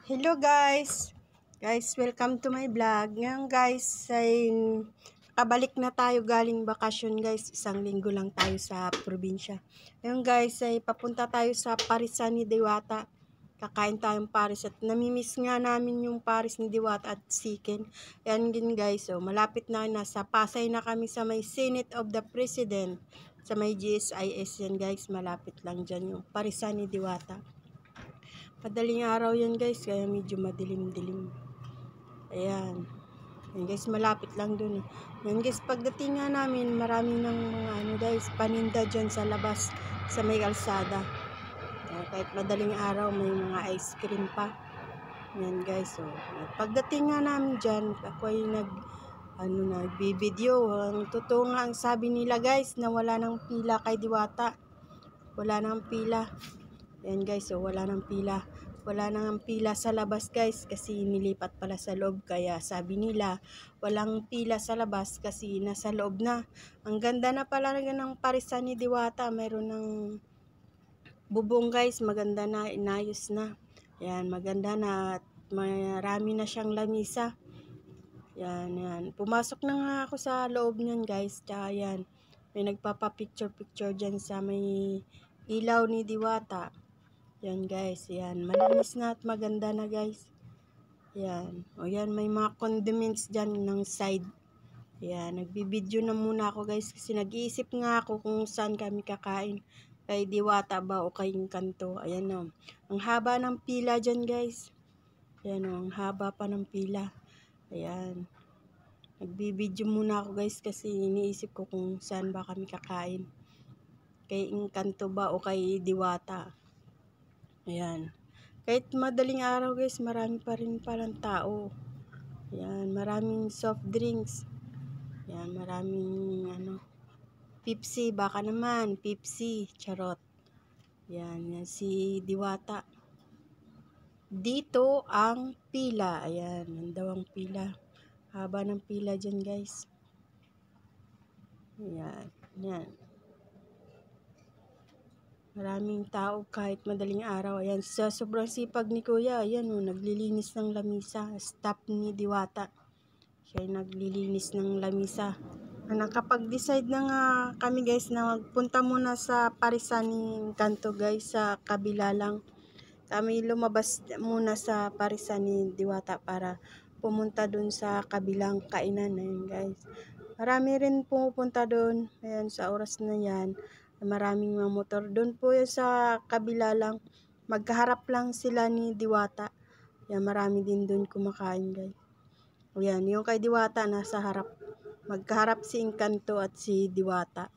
Hello guys! Guys, welcome to my vlog. Ngayon guys, ay kabalik na tayo galing bakasyon guys. Isang linggo lang tayo sa probinsya. Ngayon guys, ay papunta tayo sa Parisan ni Diwata. Kakain tayong Paris at namimiss nga namin yung Paris ni Diwata at Siken. Yan din guys, so malapit na, nasa Pasay na kami sa may Senate of the President. Sa may GSIS yan guys, malapit lang dyan yung Parisan ni Diwata. Madaling araw yan guys, kaya medyo madilim-dilim. Ayan. Ayan guys, malapit lang dun eh. Ayan guys, pagdating nga namin, marami ng mga guys, paninda dyan sa labas, sa may kalsada. Ayan, kahit madaling araw, may mga ice cream pa. Ayan guys, so. Pagdating nga namin dyan, ako ay nagbibideo. Ang totoo nga, ang sabi nila guys, na wala nang pila kay Diwata. Wala nang pila. Ayan guys, so wala nang pila. Wala nang pila sa labas guys kasi nilipat pala sa loob. Kaya sabi nila walang pila sa labas kasi nasa loob na. Ang ganda na pala ng Parisan ni Diwata. Mayroon ng bubong guys. Maganda na, inayos na. Ayan, maganda na at marami na siyang lamisa. Yan. Pumasok na nga ako sa loob niyan guys. Tsaka yan, may nagpapa-picture dyan sa may ilaw ni Diwata. Yan guys, yan. Malinis na at maganda na guys. Yan. O yan, may mga condiments dyan ng side. Yan, nagbibideo na muna ako guys kasi nag-iisip nga ako kung saan kami kakain. Kay Diwata ba o kay Kanto. Ayan o. Ang haba ng pila dyan guys. Ayan o, ang haba pa ng pila. Ayan. Nagbibideo muna ako guys kasi iniisip ko kung saan ba kami kakain. Kay Kanto ba o kay Diwata. Ayan. Kahit madaling araw guys, marami pa rin palang tao. Ayan, maraming soft drinks. Ayan, maraming Pepsi, baka naman, Pepsi, charot. Ayan, si Diwata. Dito ang pila. Ayan, nandaw ang pila. Haba ng pila dyan guys. Ayan, ayan. Maraming tao kahit madaling araw. Ayan, sa sobrang sipag ni Kuya, ayan o, naglilinis ng lamisa. Staff ni Diwata. Siya ay naglilinis ng lamisa. Nakapag-decide na nga kami guys na magpunta muna sa Parisan ni Kanto guys, sa kabila lang. Kami lumabas muna sa Parisan ni Diwata para pumunta dun sa kabilang kainan. Ayan guys. Marami rin pumupunta dun. Ayan, sa oras na yan. Maraming mga motor. Doon po yun sa kabila lang. Magkaharap lang sila ni Diwata. Yan, marami din doon kumakain guys. Yan, yung kay Diwata nasa harap. Magkaharap si Encanto at si Diwata.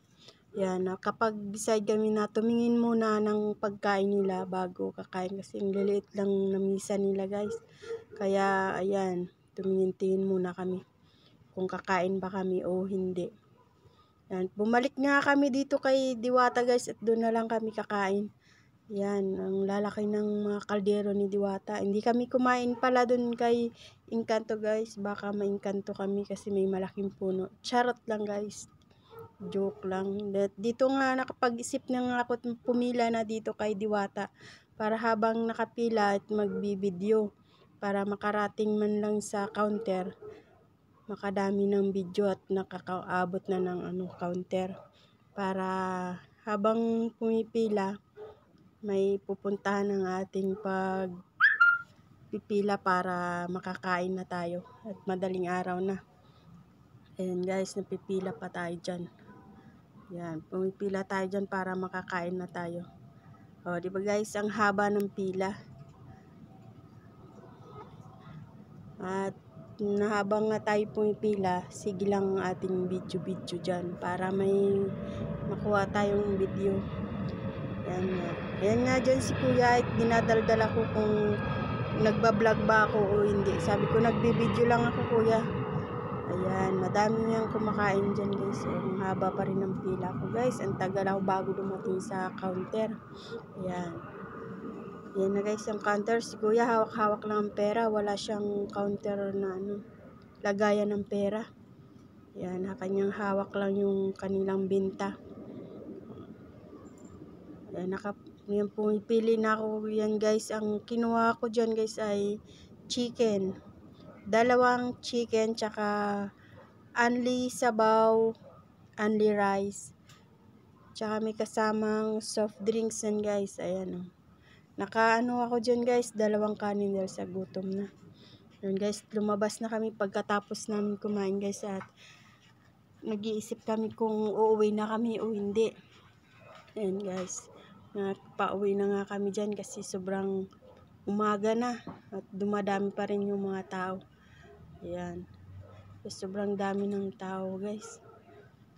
Yan, kapag decide kami na tumingin muna ng pagkain nila bago kakain kasi liliit lang na misa nila guys. Kaya ayan, tumingin-tingin muna kami kung kakain ba kami o hindi. Yan, bumalik nga kami dito kay Diwata guys at doon na lang kami kakain. Yan, ang lalaki ng mga kaldero ni Diwata. Hindi kami kumain pala doon kay Encanto guys. Baka ma-engkanto kami kasi may malaking puno. Charot lang guys. Joke lang. Dito nga nakapag-isip na nga ako pumila na dito kay Diwata. Para habang nakapila at magbibideo. Para makarating man lang sa counter. Makadami ng video at nakakaabot na ng counter para habang pumipila may pupuntahan ng ating pagpipila para makakain na tayo at madaling araw na. Ayan guys, napipila pa tayo dyan. Yan, pumipila tayo dyan para makakain na tayo. O, diba guys, ang haba ng pila. At habang nga tayo pumipila, sige lang ang ating video dyan para may makuha tayong video. Yan nga. Ayan nga dyan si Kuya at dinadaldal ako kung nagbablog ba ako o hindi. Sabi ko nagbibideo lang ako Kuya. Ayan, madami niyang kumakain dyan guys. Ang haba pa rin ng pila ko guys. Ang tagal ako bago dumating sa counter. Ayan. Yan na guys, ang counter. Si Kuya hawak-hawak lang ang pera. Wala siyang counter na lagayan ng pera. Yan, kanyang hawak lang yung kanilang binta. Yan, Ngayon pumipili na ako yan guys. Ang kinuha ko dyan guys ay chicken. 2 chicken tsaka only sabaw, only rice. Tsaka may kasamang soft drinks yan guys. Ayan o. Nakaano ako dyan guys, 2 kanin dahil sa gutom na. Yun guys, lumabas na kami pagkatapos namin kumain guys at nag-iisip kami kung uuwi na kami o hindi. Ayan guys, pauwi na nga kami dyan kasi sobrang umaga na at dumadami pa rin yung mga tao. Ayan, sobrang dami ng tao guys.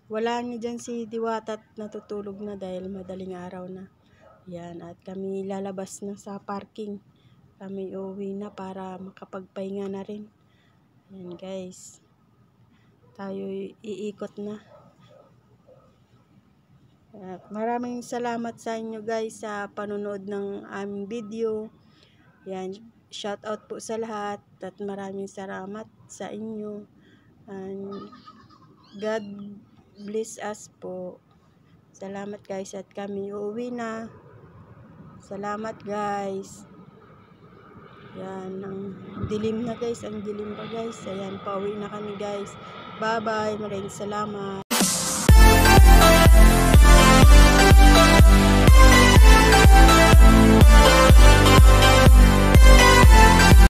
Wala na dyan si Diwata at natutulog na dahil madaling araw na. Ayan, at kami lalabas na sa parking. Kami uuwi na para makapagpahinga na rin. Ayan guys, tayo iikot na. At maraming salamat sa inyo guys sa panonood ng aming video. Yan, shout out po sa lahat at maraming salamat sa inyo. And God bless us po. Salamat guys at kami uuwi na. Salamat guys. Yan, ang dilim na guys, ang dilim pa guys. Ayan, pauwi na kami guys. Bye bye, maraming salamat.